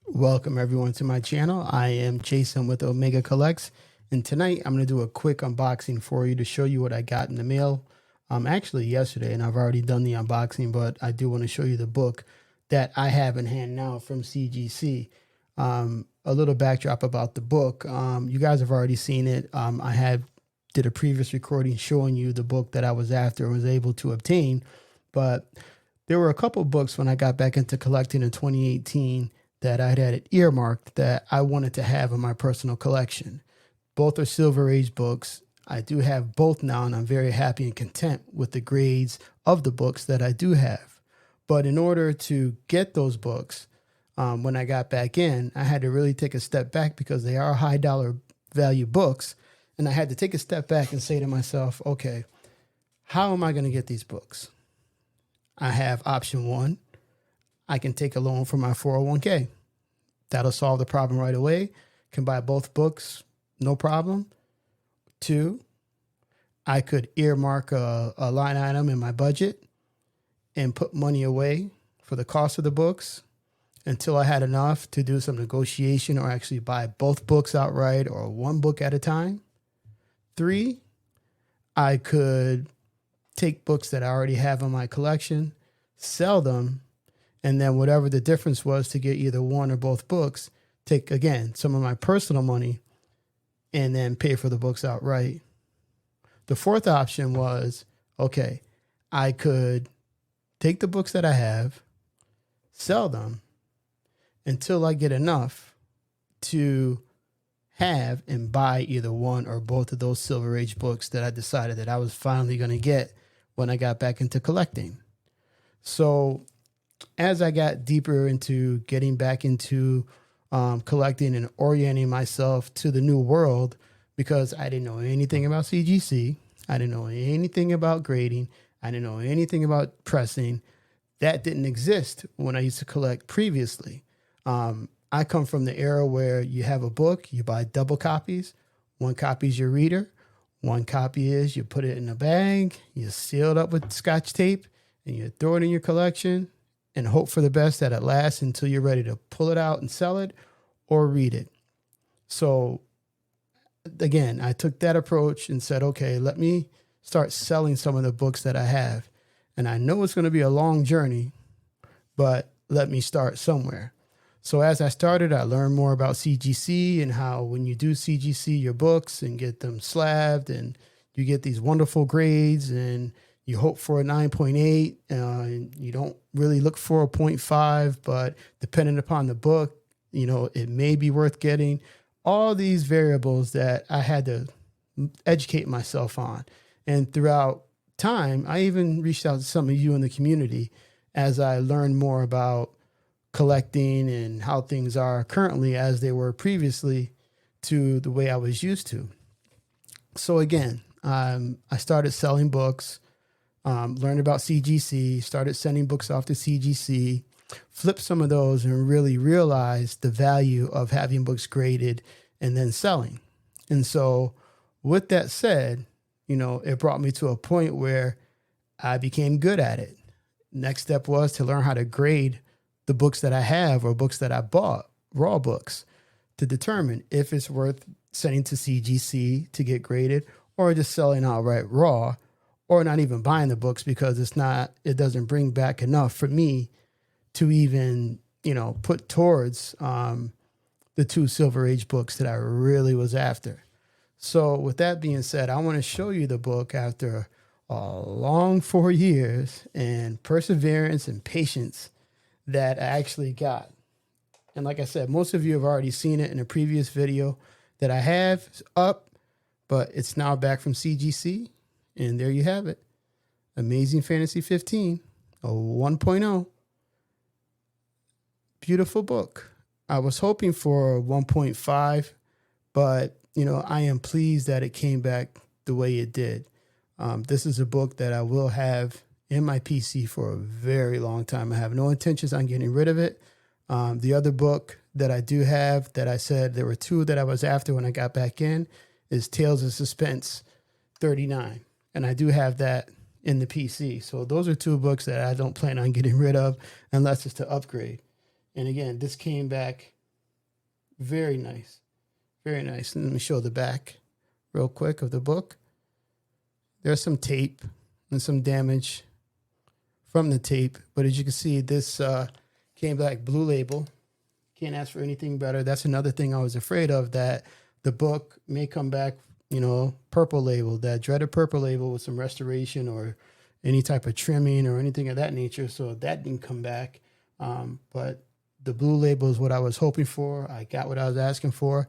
Welcome everyone to my channel. I am Jason with Omega Collects, and tonight I'm going to do a quick unboxing for you to show you what I got in the mail. Actually yesterday, and I've already done the unboxing, but I do want to show you the book that I have in hand now from CGC. A little backdrop about the book. You guys have already seen it. I did a previous recording showing you the book that I was after and was able to obtain, but there were a couple books when I got back into collecting in 2018 that I had it earmarked that I wanted to have in my personal collection. Both are Silver Age books. I do have both now, and I'm very happy and content with the grades of the books that I do have. But in order to get those books, when I got back in, I had to really take a step back because they are high dollar value books. And I had to take a step back and say to myself, okay, how am I going to get these books? I have option one. I can take a loan from my 401k. That'll solve the problem right away. Can buy both books, no problem. Two, I could earmark a line item in my budget and put money away for the cost of the books until I had enough to do some negotiation or actually buy both books outright or one book at a time. Three, I could take books that I already have in my collection, sell them, and then whatever the difference was to get either one or both books, take, again, some of my personal money and then pay for the books outright. The fourth option was, okay, I could take the books that I have, sell them until I get enough to have and buy either one or both of those Silver Age books that I decided that I was finally going to get when I got back into collecting. So as I got deeper into getting back into collecting and orienting myself to the new world, because I didn't know anything about CGC, I didn't know anything about grading, I didn't know anything about pressing. That didn't exist when I used to collect previously. I come from the era where you have a book, you buy double copies. One copy is your reader. One copy is you put it in a bag, you seal it up with Scotch tape, and you throw it in your collection and hope for the best that it lasts until you're ready to pull it out and sell it or read it. So again, I took that approach and said, okay, let me start selling some of the books that I have. And I know it's going to be a long journey, but let me start somewhere. So as I started, I learned more about CGC and how when you do CGC your books and get them slabbed and you get these wonderful grades and you hope for a 9.8 and you don't really look for a 0.5, but depending upon the book, you know, it may be worth getting. All these variables that I had to educate myself on. And throughout time, I even reached out to some of you in the community as I learned more about collecting and how things are currently as they were previously to the way I was used to. So again, I started selling books, learned about CGC, started sending books off to CGC, flipped some of those and really realized the value of having books graded and then selling. And so with that said, you know, it brought me to a point where I became good at it. Next step was to learn how to grade the books that I have or books that I bought, raw books, to determine if it's worth sending to CGC to get graded or just selling outright raw or not even buying the books because it doesn't bring back enough for me to even, you know, put towards the two Silver Age books that I really was after. So with that being said, I want to show you the book after a long 4 years and perseverance and patience that I actually got. And like I said, most of you have already seen it in a previous video that I have up, but it's now back from CGC. And there you have it. Amazing Fantasy 15, a 1.0. Beautiful book. I was hoping for a 1.5, but you know, I am pleased that it came back the way it did. This is a book that I will have in my PC for a very long time. I have no intentions on getting rid of it. The other book that I do have that I said there were two that I was after when I got back in is Tales of Suspense 39. And I do have that in the PC. So those are two books that I don't plan on getting rid of unless it's to upgrade. And again, this came back Very nice. Very nice. And let me show the back real quick of the book. There's some tape and some damage from the tape. But as you can see, this came back blue label. Can't ask for anything better. That's another thing I was afraid of, that the book may come back, purple label, that dreaded purple label with some restoration or any type of trimming or anything of that nature. So that didn't come back. But the blue label is what I was hoping for. I got what I was asking for.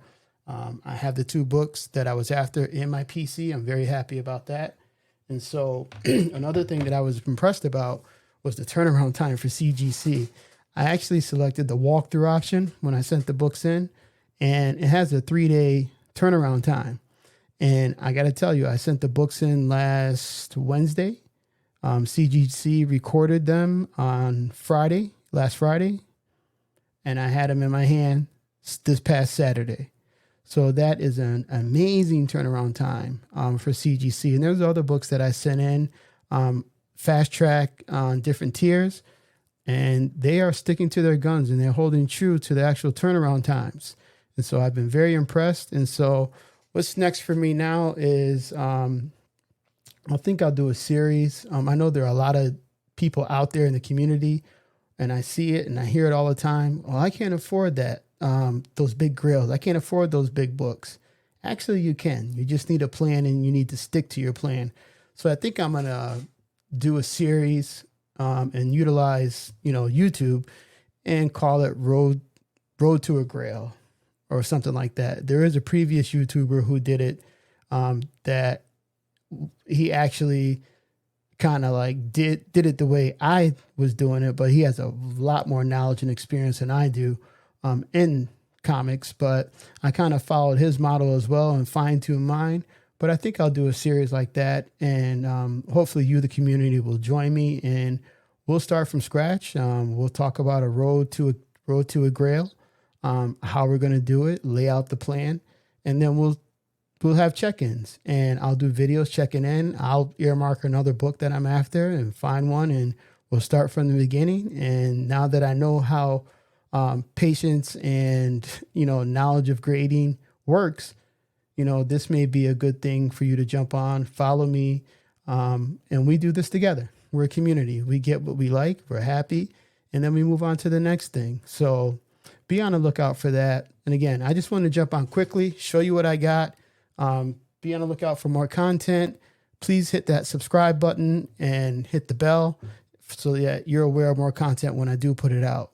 I have the 2 books that I was after in my PC. I'm very happy about that. And so another thing that I was impressed about was the turnaround time for CGC. I actually selected the walkthrough option when I sent the books in, and it has a 3-day turnaround time. And I got to tell you, I sent the books in last Wednesday. CGC recorded them on last Friday, and I had them in my hand this past Saturday. So that is an amazing turnaround time for CGC. And there's other books that I sent in, fast track on different tiers, and they are sticking to their guns and they're holding true to the actual turnaround times. And so I've been very impressed. And so what's next for me now is I think I'll do a series. I know there are a lot of people out there in the community, and I see it and I hear it all the time. Oh, I can't afford that. Those big grails. I can't afford those big books. Actually, you can. You just need a plan, and you need to stick to your plan. So I think I'm going to do a series and utilize, YouTube, and call it Road to a Grail or something like that. There is a previous YouTuber who did it, that he actually kind of like did it the way I was doing it, but he has a lot more knowledge and experience than I do in comics. But I kind of followed his model as well and fine-tuned mine. But I think I'll do a series like that, and hopefully you, the community, will join me, and we'll start from scratch. We'll talk about a road to a grail, how we're going to do it, lay out the plan, and then we'll have check-ins, and I'll do videos checking in. I'll earmark another book that I'm after and find one, and we'll start from the beginning. And now that I know how patience and knowledge of grading works, this may be a good thing for you to jump on, follow me, and we do this together. We're a community. We get what we like, we're happy, and then we move on to the next thing. So be on the lookout for that. And again, I just want to jump on quickly, show you what I got. Be on the lookout for more content. Please hit that subscribe button and hit the bell so that you're aware of more content when I do put it out.